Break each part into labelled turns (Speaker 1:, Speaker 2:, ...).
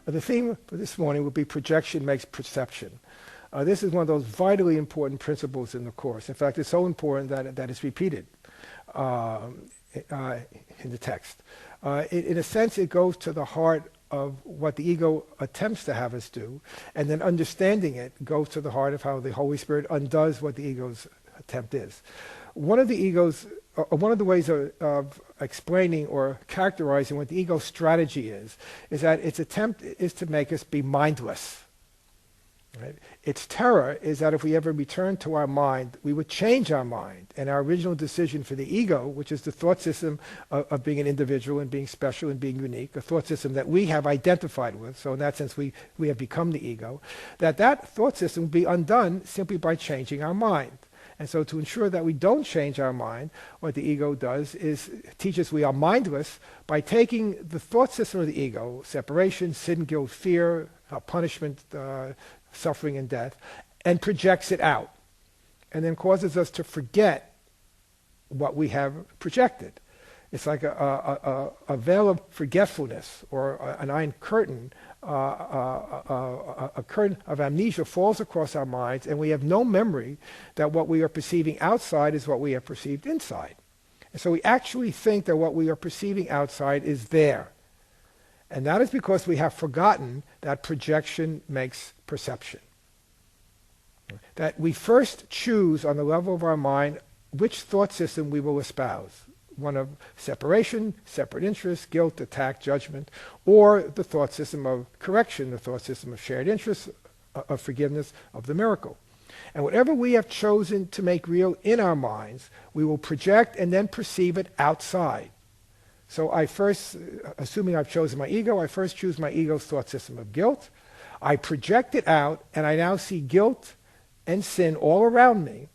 Speaker 1: The theme for this morning will be projection makes perception. This is one of those vitally important principles in the Course. In fact, it's so important that it's repeated in the text. In a sense, it goes to the heart of what the ego attempts to have us do, and then understanding it goes to the heart of how the Holy Spirit undoes what the ego's attempt is. One of the ways of explaining or characterizing what the ego's strategy is that its attempt is to make us be mindless. Right? Its terror is that if we ever return to our mind, we would change our mind. And our original decision for the ego, which is the thought system of being an individual and being special and being unique, a thought system that we have identified with, so in that sense we have become the ego, that thought system will be undone simply by changing our mind. And so to ensure that we don't change our mind, what the ego does is teach us we are mindless by taking the thought system of the ego, separation, sin, guilt, fear, punishment, suffering and death, and projects it out, and then causes us to forget what we have projected. It's like a veil of forgetfulness, or an iron curtain, a curtain of amnesia falls across our minds, and we have no memory that what we are perceiving outside is what we have perceived inside. And so we actually think that what we are perceiving outside is there. And that is because we have forgotten that projection makes perception. That we first choose on the level of our mind which thought system we will espouse. One of separation, separate interest, guilt, attack, judgment, or the thought system of correction, the thought system of shared interest, of forgiveness, of the miracle. And whatever we have chosen to make real in our minds, we will project and then perceive it outside. So I first, assuming I've chosen my ego, I first choose my ego's thought system of guilt. I project it out, and I now see guilt and sin all around me.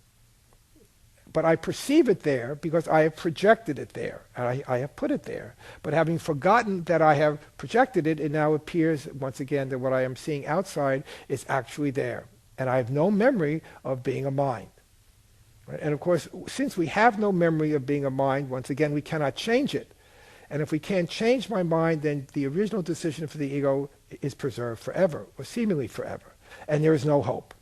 Speaker 1: But I perceive it there because I have projected it there, and I have put it there. But having forgotten that I have projected it, it now appears once again that what I am seeing outside is actually there. And I have no memory of being a mind. Right? And of course, since we have no memory of being a mind, once again, we cannot change it. And if we can't change my mind, then the original decision for the ego is preserved forever, or seemingly forever. And there is no hope.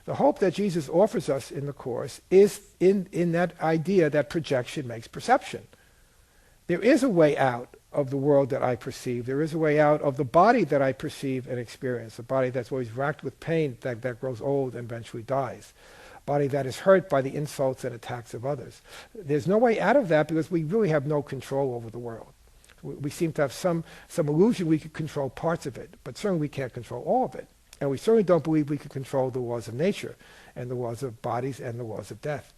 Speaker 1: The hope that Jesus offers us in the Course is in that idea that projection makes perception. There is a way out of the world that I perceive. There is a way out of the body that I perceive and experience, a body that's always racked with pain, that grows old and eventually dies. Body that is hurt by the insults and attacks of others. There's no way out of that because we really have no control over the world. We seem to have some illusion we could control parts of it, but certainly we can't control all of it. And we certainly don't believe we can control the laws of nature and the laws of bodies and the laws of death.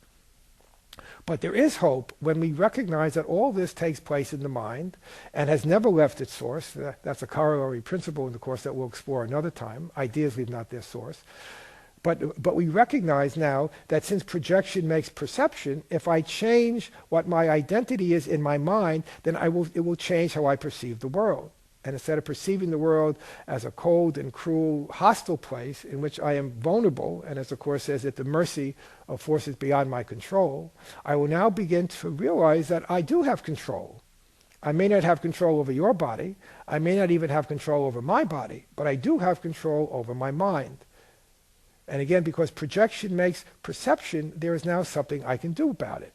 Speaker 1: But there is hope when we recognize that all this takes place in the mind and has never left its source. That's a corollary principle in the Course that we'll explore another time. Ideas leave not their source. But we recognize now that since projection makes perception, if I change what my identity is in my mind, then it will change how I perceive the world. And instead of perceiving the world as a cold and cruel, hostile place in which I am vulnerable, and as the Course says, at the mercy of forces beyond my control, I will now begin to realize that I do have control. I may not have control over your body, I may not even have control over my body, but I do have control over my mind. And again, because projection makes perception, there is now something I can do about it.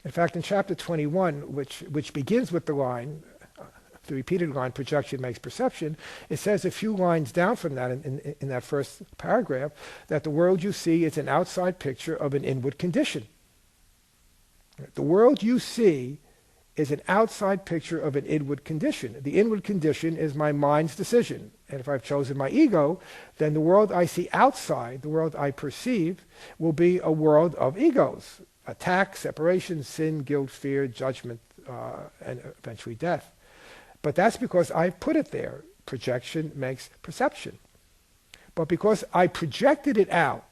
Speaker 1: In fact, in chapter 21, which begins with the line, the repeated line, projection makes perception, it says a few lines down from that, in that first paragraph, that the world you see is an outside picture of an inward condition. The world you see is an outside picture of an inward condition. The inward condition is my mind's decision. And if I've chosen my ego, then the world I see outside, the world I perceive, will be a world of egos. Attack, separation, sin, guilt, fear, judgment, and eventually death. But that's because I've put it there. Projection makes perception. But because I projected it out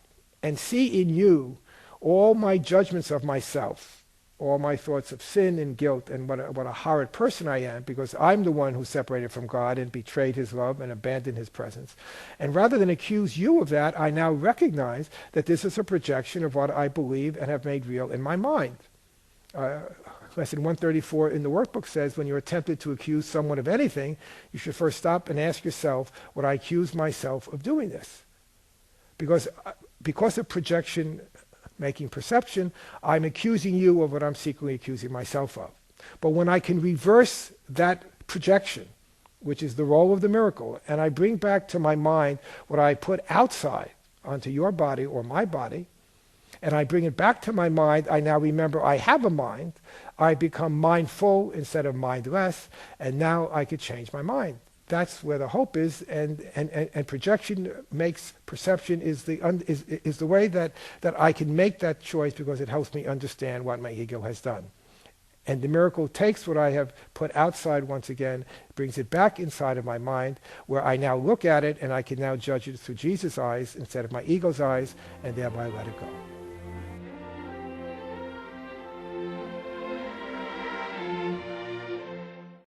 Speaker 1: and see in you all my judgments of myself, all my thoughts of sin and guilt and what a horrid person I am, because I'm the one who separated from God and betrayed his love and abandoned his presence. And rather than accuse you of that, I now recognize that this is a projection of what I believe and have made real in my mind. Lesson 134 in the workbook says when you're tempted to accuse someone of anything, you should first stop and ask yourself, would I accuse myself of doing this? Because of projection making perception, I'm accusing you of what I'm secretly accusing myself of. But when I can reverse that projection, which is the role of the miracle, and I bring back to my mind what I put outside onto your body or my body, and I bring it back to my mind, I now remember I have a mind, I become mindful instead of mindless, and now I could change my mind. That's where the hope is, and projection makes perception is the way that I can make that choice because it helps me understand what my ego has done. And the miracle takes what I have put outside once again, brings it back inside of my mind, where I now look at it and I can now judge it through Jesus' eyes instead of my ego's eyes, and thereby let it go.